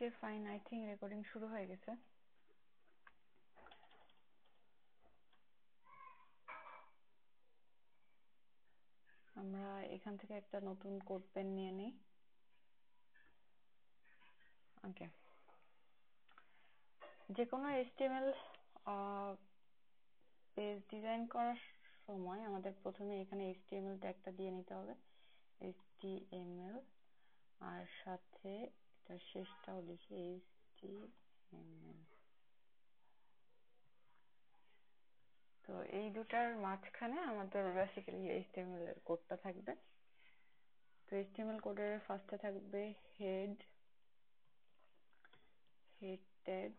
Okay fine, I think recording শুরু হয়ে গেছে। আমরা এখান থেকে একটা নতুন কোড পেন নিয়ে নিই। ওকে, যে কোনো HTML পেজ ডিজাইন করার সময় আমাদের প্রথমে এখানে HTML ট্যাগটা দিয়ে নিতে হবে, HTML, আর সাথে এটার শেষটাও লিখি HTML। তো এই দুটার মাঝখানে আমাদের বেসিক্যালি HTML এর কোডটা থাকবে। তো HTML কোডের ফার্স্টে থাকবে হেড ট্যাগ,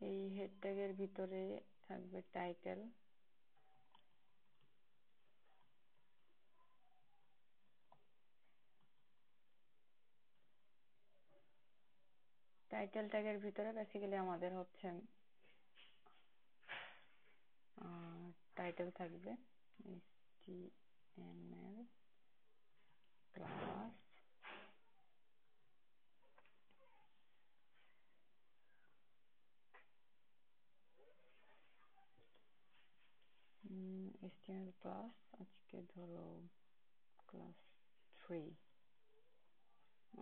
এই হেড ট্যাগের ভিতরে থাকবে টাইটেল, টাইটেল ট্যাগের ভিতরে বেসিক্যালি আমাদের হচ্ছে টাইটেল থাকবে HTML ক্লাস HTML ক্লাস আজকে ধরো ক্লাস 3।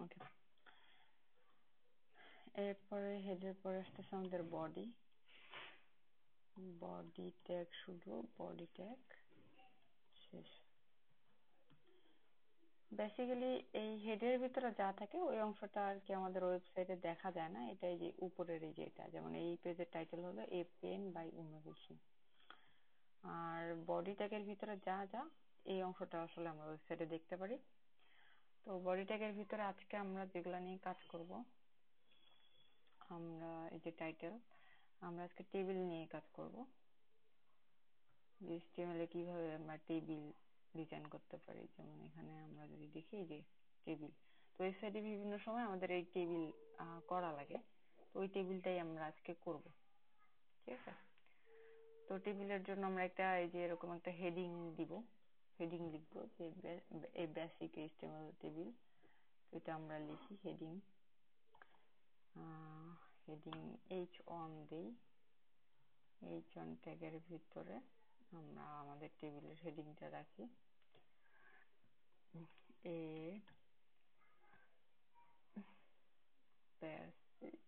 ওকে, এরপরে হেডের পরে আসতেছে আমাদের বডি ট্যাগ, শুধু বডি ট্যাগ শেষ। বেসিক্যালি এই হেডের ভিতরে যা থাকে ওই অংশটা আর কি আমাদের ওয়েবসাইটে দেখা যায় না, এটাই যে উপরের এই যেটা, যেমন এই পেজের টাইটেল হলো এ পেন বাই উর্বশী, আর বডি ট্যাগের ভিতরে যা যা এই অংশটা আসলে আমরা ওয়েবসাইটে দেখতে পারি। তো বডি ট্যাগের ভিতরে আজকে আমরা যেগুলা নিয়ে কাজ করব, আমরা এই যে টাইটেল, আমরা আজকে টেবিল নিয়ে কাজ করব। HTML এ কিভাবে আমরা টেবিল ডিজাইন করতে পারি, যেমন এখানে আমরা যদি দেখি যে টেবিল, তো ওয়েবসাইটে বিভিন্ন সময় আমাদের এই টেবিল করা লাগে, তো ওই টেবিলটাই আমরা আজকে করব। ঠিক আছে, তো টেবিলের জন্য আমরা একটা এই যে এরকম একটা হেডিং দিব, হেডিং লিখবো যে এই বেসিক HTML টেবিল, এটা আমরা লিখি হেডিং H1 দেই, H1 ট্যাগের ভিতরে আমরা আমাদের টেবিলের হেডিংটা রাখি এ বেসিক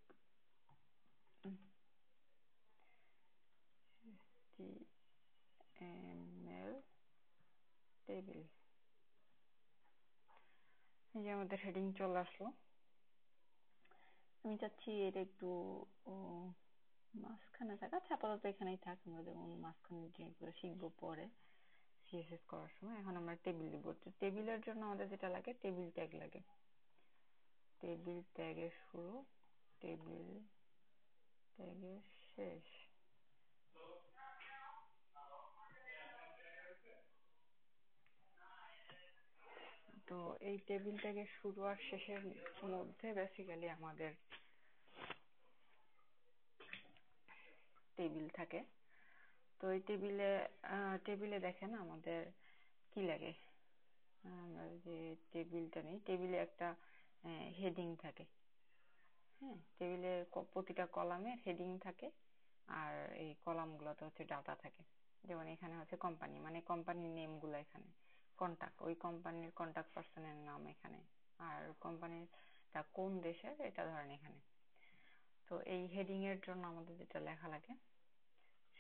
HTML টেবিল। এই যে আমাদের হেডিং চলে আসলো। আমি চাচ্ছি এটা একটু মাঝখানে থাকা, আচ্ছা আপাতত এখানেই থাক, আমরা যেমন মাঝখানে যেগুলো শিখবো পরে CSS করার সময়। এখন আমরা টেবিল দিব। টেবিলের জন্য আমাদের যেটা লাগে টেবিল ট্যাগ লাগে, টেবিল ট্যাগের শুরু, টেবিল ট্যাগের শেষ। তো এই টেবিল ট্যাগের শুরু আর শেষের মধ্যে বেসিক্যালি আমাদের টেবিল থাকে। তো এই টেবিলে দেখেন আমাদের কি লাগে, আমরা যে টেবিলটা নেই, টেবিলে একটা হেডিং থাকে। হ্যাঁ, টেবিলে প্রতিটা কলামে হেডিং থাকে, আর এই কলামগুলোতে হচ্ছে ডাটা থাকে। যেমন এখানে হচ্ছে কোম্পানি, মানে কোম্পানির নেম গুলো এখানে, কন্টাক্ট, ওই কোম্পানির কন্টাক্ট পার্সনের নাম এখানে, আর কোম্পানিটা কোন দেশের এটা ধরেন এখানে। তো এই হেডিং এর জন্য আমাদের যেটা লেখা লাগে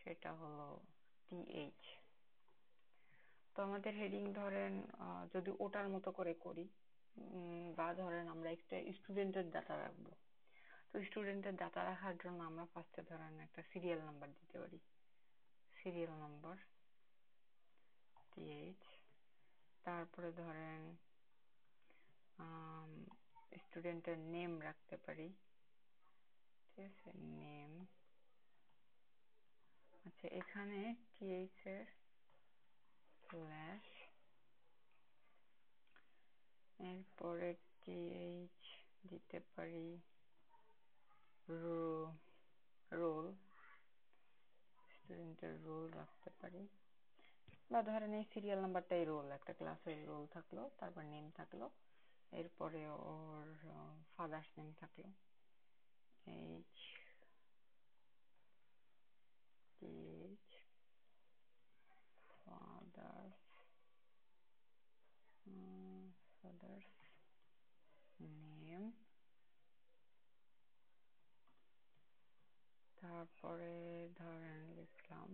সেটা হলো TH। তো আমাদের হেডিং ধরেন যদি ওটার মতো করে করি, বা ধরেন আমরা একটা স্টুডেন্টের ডাটা রাখবো, তো স্টুডেন্টের ডাটা রাখার জন্য আমরা ফার্স্টে ধরেন একটা সিরিয়াল নাম্বার দিতে পারি, সিরিয়াল নাম্বার TH। তারপরে ধরেন স্টুডেন্টের নেম রাখতে পারি, ঠিক আছে, নেম। আচ্ছা, এখানে TH এর স্ল্যাশ, এরপরে TH দিতে পারি রোল, স্টুডেন্টের রোল রাখতে পারি। বা ধরেন এই সিরিয়াল নাম্বারটাই রোল, একটা ক্লাসের রোল থাকলো, তারপর নেম থাকলো, এরপরে ওর ফাদার্স নেম থাকলো, H H father's father's name, তারপরে ধরেন লিখলাম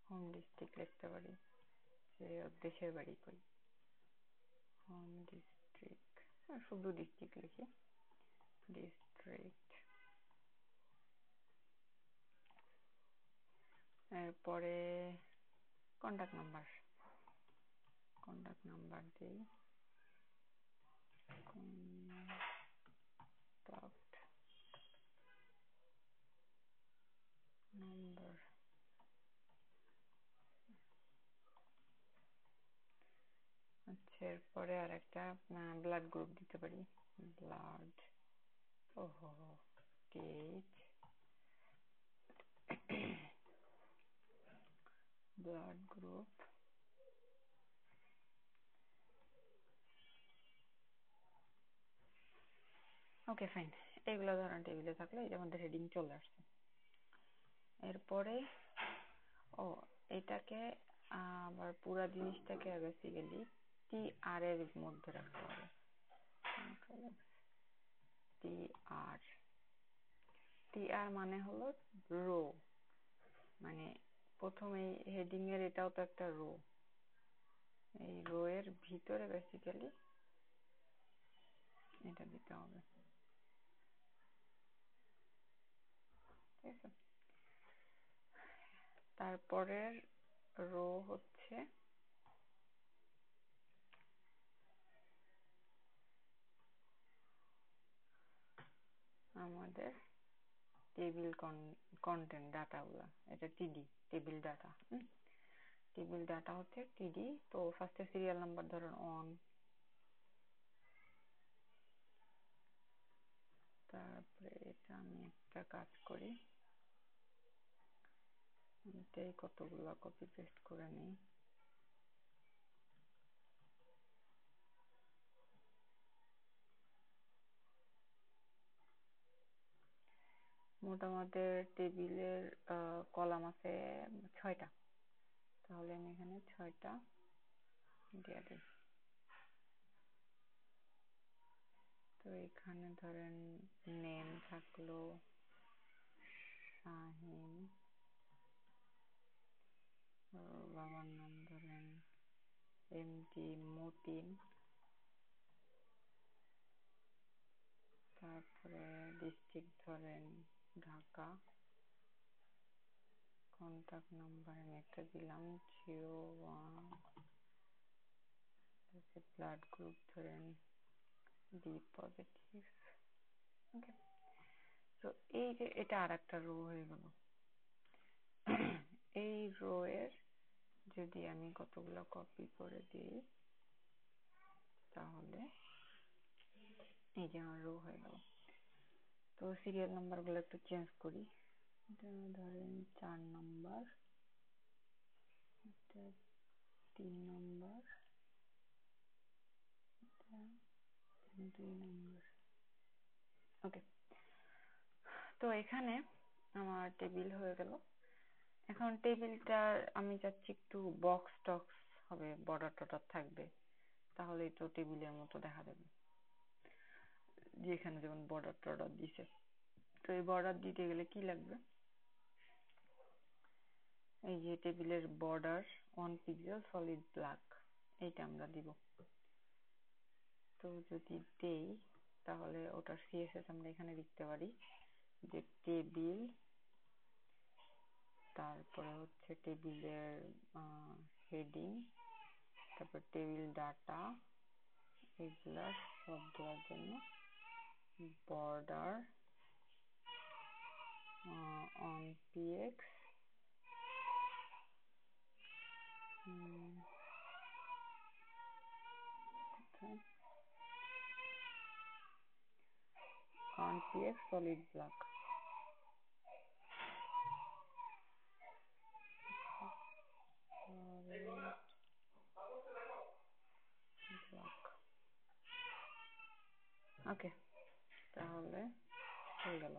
হোম ডিস্ট্রিক্ট, লিখতে পারি যে ওর দেশের বাড়ি কই, হোম ডিস্ট্রিক্ট, শুধু ডিস্ট্রিক্ট লিখি, ডিস্ট্রিক্ট। এরপরে কন্টাক্ট নাম্বার দিই, কন্টাক্ট নাম্বার। আচ্ছা, এরপরে আর একটা ব্লাড গ্রুপ দিতে পারি, ব্লাড, ওহো টিএইচ, ব্লাড গ্রুপ। ওকে ফাইন, এগুলো ধরেন টেবিলে থাকলে এটার মধ্যে হেডিং চলে আসছে। এরপরে এটাকে আবার পুরা জিনিসটাকে বেসিক্যালি টি আর এর মধ্যে রাখতে হবে, টি আর মানে হলো রো, মানে প্রথম এই হেডিং এর এটাও তো একটা রো, এই রো এর ভিতরে বেসিক্যালি এটা দিতে হবে, ঠিক আছে। তারপরের রো হচ্ছে আমাদের টেবিল কন্টেন্ট ডাটাগুলা, এটা টিডি, টেবিল ডাটা। টেবিল ডাটা হচ্ছে টিডি। তো ফার্স্টে সিরিয়াল নাম্বার ধরুন 1, তারপরে এটা আমি একটা কাজ করি, এটাই কতগুলো কপি পেস্ট করে নিই। মোট আমাদের টেবিলের কলাম আছে 6টা, তাহলে আমি এখানে 6টা দিয়ে দিই। তো এখানে ধরেন নেম থাকলো শাহিন, বাবার নাম ধরেন এমডি মতিন, তারপরে ডিস্ট্রিক্ট ধরেন ঢাকা, কন্টাক্ট নাম্বার আমি একটা দিলাম 01, ব্লাড গ্রুপ ধরেন বি পজিটিভ। ওকে, তো এই যে এটা আর একটা রো হয়ে গেল। এই রো এর যদি আমি কতগুলো কপি করে দিই তাহলে এই যে আমার রো হয়ে গেল। তো সিরিয়াল নাম্বার গুলো একটু চেঞ্জ করি, এটা ধরেন 4 নম্বর, এটা 3 নম্বর, এটা 2 নম্বর। ওকে, তো এখানে আমার টেবিল হয়ে গেল। এখন টেবিলটার আমি চাচ্ছি একটু বক্স টক্স হবে, বর্ডার টর্ডার থাকবে, তাহলেই তো টেবিলের মতো দেখা যাবে, যেখানে যেমন বর্ডার টর্ডার দিছে। তো এই বর্ডার দিতে গেলে কি লাগবে, এই যে টেবিলের বর্ডার 1 পিক্সেল সলিড ব্ল্যাক, এইটা আমরা দিব। তো যদি দেই তাহলে ওটার সিএসএস আমরা এখানে লিখতে পারি যে টেবিল, তারপরে হচ্ছে টেবিলের হেডিং, তারপর টেবিল ডাটা, এগুলা সবগুলোর জন্য border on PX, on px solid black। ওকে, তাহলে হয়ে গেল।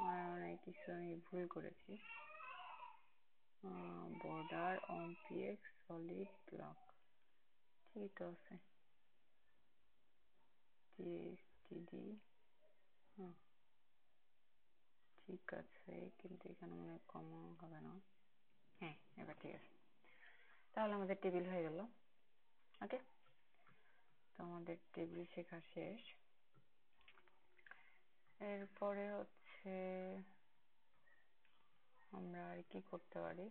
আর অনেক কিছু আমি ভুল করেছি। Border on PX solid block ঠিক তো আছে। টিডি ঠিক আছে, কিন্তু এখানে মনে হয় কমা হবে না। হ্যাঁ, এবার ঠিক আছে। তাহলে আমাদের টেবিল হয়ে গেল। ওকে, তো আমাদের টেবিল শেখা শেষ। এরপরে হচ্ছে আমরা আর কি করতে পারি।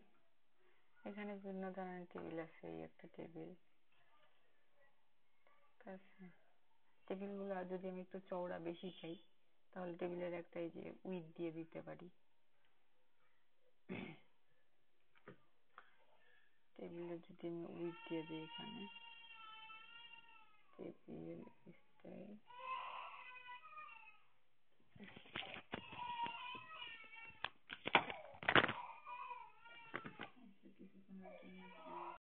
এখানে বিভিন্ন ধরনের টেবিল আছে, এই একটা টেবিল। ঠিক আছে, টেবিল গুলো যদি আমি একটু চওড়া বেশি চাই তাহলে টেবিলের একটা এই যে উইডথ দিয়ে দিতে পারি। টেবিলে যদি আমি উইডথ দিয়ে দিই, এখানে টেবিল স্টাইল